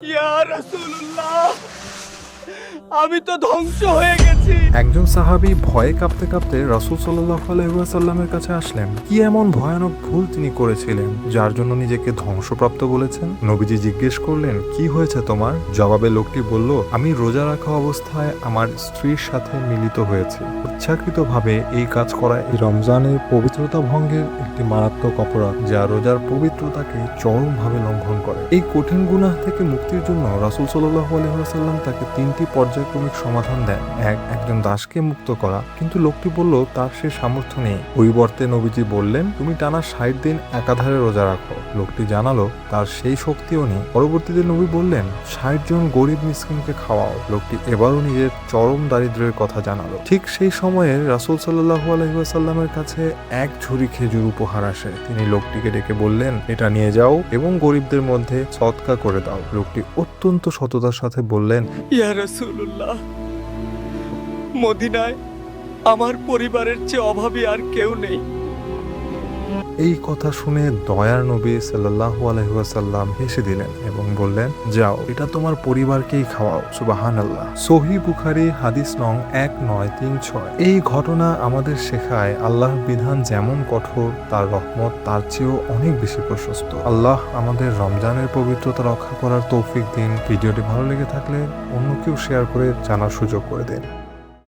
ইয়া রাসূলুল্লাহ, আমি তো ধ্বংস হয়ে গেছি। একজন সাহাবী ভয়ে কাঁপতে কাঁপতে রাসূল সাল্লাল্লাহু আলাইহি ওয়াসাল্লামের কাছে আসলেন। কি এমন ভয়ানক ভুল তিনি করেছিলেন যার জন্য নিজেকে ধ্বংসপ্রাপ্ত বলেছেন? নবীজি জিজ্ঞেস করলেন, কি হয়েছে তোমার? জবাবে লোকটি বলল, আমি রোজা রাখা অবস্থায় আমার স্ত্রীর সাথে মিলিত হয়েছি। ইচ্ছাকৃতভাবে এই কাজ করা এই রমজানের পবিত্রতা ভঙ্গের একটি মারাত্মক অপরাধ, যা রোজার পবিত্রতাকে চরমভাবে লঙ্ঘন করে। এই কঠিন গুনাহ থেকে মুক্তির জন্য রাসূল সাল্লাল্লাহু আলাইহি ওয়াসাল্লাম তাকে তিনটি পর্যায়ক্রমিক সমাধান দেন। একজন দাসকে মুক্ত করা, কিন্তু লোকটি বলল তার সে সামর্থ্য নেই। পরিবর্তে নবীজি বললেন, তুমি টানা ৬০ দিন একাধারে রোজা রাখো। লোকটি জানালো তার সেই শক্তিও নেই। পরবর্তীতে নবী বললেন, ৬০ জন গরিব মিসকিনকে খাওয়াও। লোকটি এবারও নিজের চরম দারিদ্র্যের কথা জানালো। ঠিক সেই সময়ে রাসূল সাল্লাল্লাহু আলাইহি ওয়াসাল্লামের কাছে এক ঝুড়ি খেজুর উপহার আসে। তিনি লোকটিকে ডেকে বললেন, এটা নিয়ে যাও এবং গরিবদের মধ্যে সদকা করে দাও। লোকটি অত্যন্ত সততার সাথে বললেন, ইয়া রাসূলুল্লাহ, মদিনায় আমার পরিবারের চেয়ে অভাবী আর কেউ নেই। এই কথা শুনে দয়ার নবী সাল্লাল্লাহু আলাইহি ওয়াসাল্লাম হেসে দিলেন এবং বললেন, যাও, এটা তোমার পরিবারকেই খাওয়াও। সুবহানাল্লাহ। সহিহ বুখারী হাদিস নং 1936। এই ঘটনা আমাদের শেখায় আল্লাহর বিধান যেমন কঠোর, তার রহমত তার চেয়েও অনেক বেশি প্রশস্ত। আল্লাহ আমাদের রমজানের পবিত্রতা রক্ষা করার তৌফিক দিন। ভিডিওটি ভালো লেগে থাকলে অন্য কেউ শেয়ার করে জানার সুযোগ করে দিন।